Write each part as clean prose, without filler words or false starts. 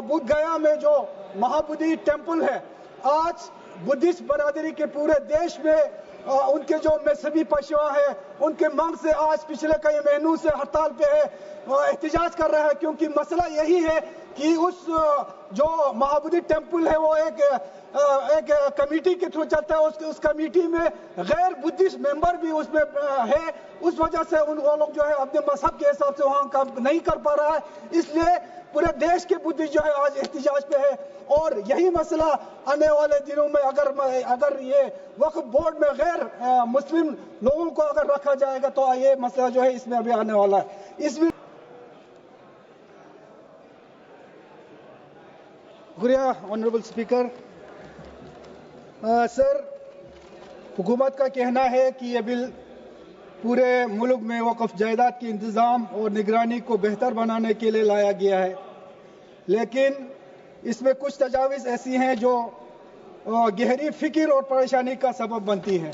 بدھ گیا میں جو महाबोधि टेम्पल है, आज बुद्धिस्ट बरादरी के पूरे देश में उनके जो मजहबी पेशवा है उनके मांग से आज पिछले कई महीनों से हड़ताल पे है, एहतजाज कर रहा है, क्योंकि मसला यही है कि उस जो महाबोधि टेम्पल है वो एक कमेटी के थ्रू चलता है, उस कमेटी में गैर बुद्धिस्ट मेंबर भी उसमें है, उस वजह से वो लोग जो है अपने मजहब के हिसाब से वहाँ काम नहीं कर पा रहा है, इसलिए पूरे देश के बुद्धिस्ट जो है आज एहतजाज पे है। और यही मसला आने वाले दिनों में अगर ये वक्फ बोर्ड में गैर मुस्लिम लोगों को अगर रखा जाएगा तो ये मसला जो है इसमें अभी आने वाला है। इसमें शुक्रिया ऑनरेबल स्पीकर। सर, हुकूमत का कहना है कि ये बिल पूरे मुल्क में वक्फ जायदाद के इंतज़ाम और निगरानी को बेहतर बनाने के लिए लाया गया है, लेकिन इसमें कुछ तजावीज़ ऐसी हैं जो गहरी फिक्र और परेशानी का सबब बनती हैं।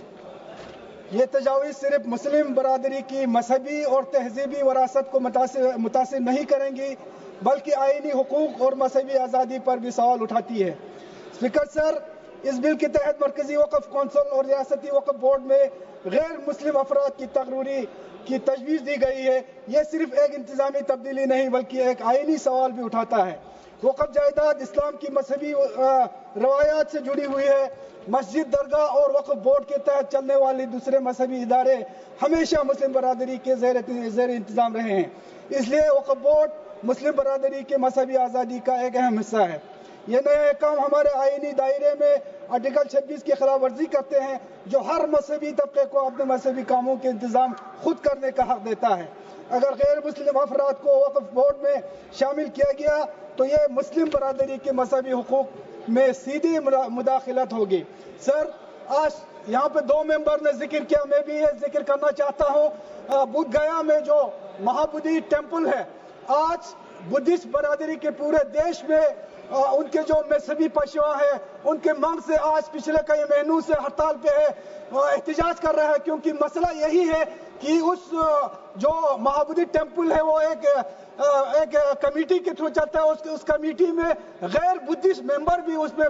ये तजावीज़ सिर्फ मुस्लिम बरादरी की मजहबी और तहजीबी वरासत को मुतासिर नहीं करेंगी, बल्कि आईनी हुकूक और मजहबी आज़ादी पर भी सवाल उठाती है। स्पीकर सर, इस बिल के तहत मरकजी वक्फ कौंसिल और रियासती वक्फ बोर्ड में गैर मुस्लिम अफराद की तकरूरी की तजवीज़ दी गई है। ये सिर्फ एक इंतज़ामी तब्दीली नहीं बल्कि एक आईनी सवाल भी उठाता है। वक्फ जायदाद इस्लाम की मजहबी रवायात से जुड़ी हुई है। मस्जिद, दरगाह और वक्फ बोर्ड के तहत चलने वाले दूसरे मजहबी इदारे हमेशा मुस्लिम बरादरी के ज़ेर इंतज़ाम रहे हैं, इसलिए वक्फ बोर्ड मुस्लिम बरादरी के मजहबी आज़ादी का एक अहम हिस्सा है। ये नए काम हमारे आईनी दायरे में आर्टिकल 26 की खिलाफ वर्जी करते हैं, जो हर मजहबी तबके को अपने मजहबी कामों के इंतज़ाम खुद करने का हक देता है। अगर गैर मुस्लिम अफराद को वक्फ बोर्ड में शामिल किया गया तो ये मुस्लिम बरादरी के मजहबी हुकूक में सीधी मुदाखलत होगी। सर, आज यहाँ पे 2 मेंबर ने जिक्र किया, मैं भी ये जिक्र करना चाहता हूँ। बुद्ध गया में जो महाबोधि टेम्पल है, आज बुद्धिस्ट बरादरी के पूरे देश में उनके जो मजहबी पेशवा है उनके मांग से आज पिछले कई महीनों से हड़ताल पे है, एहतजाज कर रहा है, क्योंकि मसला यही है कि उस जो महाबोधि टेम्पल है वो एक कमेटी के थ्रू चलता है, उस कमेटी में गैर बुद्धिस्ट मेंबर भी उसमें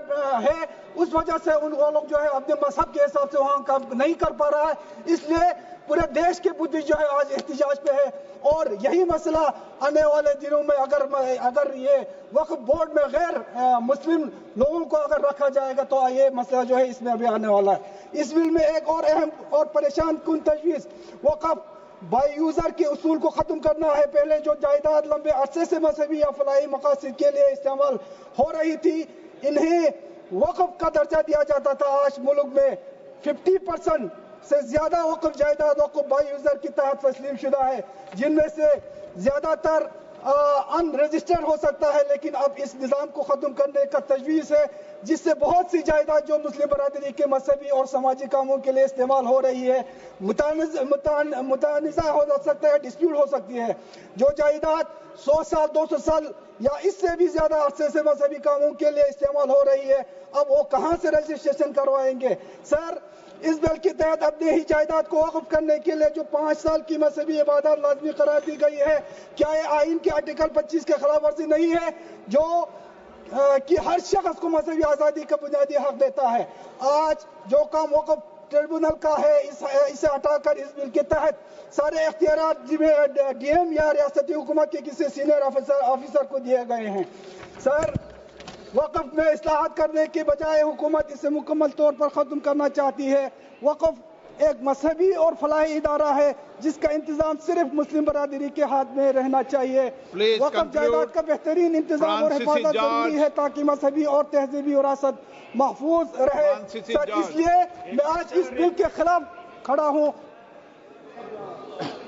है, उस वजह से वो लोग जो है अपने मजहब के हिसाब से वहाँ काम नहीं कर पा रहा है, इसलिए पूरे देश के बुद्धिस्ट जो है आज एहतजाज पे है। और यही मसला आने वाले दिनों में अगर ये वक्फ बोर्ड में गैर मुस्लिम लोगों को अगर रखा जाएगा तो ये मसला जो है इसमें अभी आने वाला है। इस बिल में एक और अहम और परेशान कुन तजवीज़ वक्फ बाई यूजर के उसूल को खत्म करना है। पहले जो जायदाद लंबे अरसे से मजहबी या फलाही मकासद के लिए इस्तेमाल हो रही थी, इन्हें वक्फ का दर्जा दिया जाता था। आज मुल्क में 50% से ज्यादा वक्फ जायदाद वक्फ बाई यूजर के तहत तस्लीम शुदा है, जिनमें से ज्यादातर अनरजिस्टर्ड हो सकता है, लेकिन अब इस निज़ाम को ख़त्म करने का तजवीज़ है, जिससे बहुत सी जायदाद जो मुस्लिम बरादरी के मजहबी और समाजी कामों के लिए इस्तेमाल हो रही है मुतानिज़ा हो सकता है, डिस्प्यूट हो सकती है। जो जायदाद 100 साल 200 साल या इससे भी ज्यादा अरसे से मजहबी कामों के लिए इस्तेमाल हो रही है, अब वो कहाँ से रजिस्ट्रेशन करवाएंगे? सर, इस बिल के तहत अपने ही जायदाद को वक्फ करने के लिए जो 5 साल की मजहबी इबादत लाजमी करार दी गई है, क्या ये आइन के आर्टिकल 25 के खिलाफ वर्जी नहीं है, जो कि हर शख्स को मजहबी आज़ादी का बुनियादी हक देता है? आज जो काम वक्फ ट्रिब्यूनल का है, इसे हटाकर इस बिल के तहत सारे इख्तियारात डीएम या रियासती हुकूमत के किसी सीनियर ऑफिसर को दिए गए हैं। सर, वक्फ में इस्लाहात करने के बजाय हुकूमत इसे मुकम्मल तौर पर ख़त्म करना चाहती है। वक्फ एक मजहबी और फलाही इदारा है जिसका इंतजाम सिर्फ मुस्लिम बरादरी के हाथ में रहना चाहिए। वक्फ जायदाद का बेहतरीन इंतजाम और हिफाजत जरूरी है ताकि मजहबी और तहजीबी विरासत महफूज रहे। सर, इसलिए मैं आज इस बिल के खिलाफ खड़ा हूँ।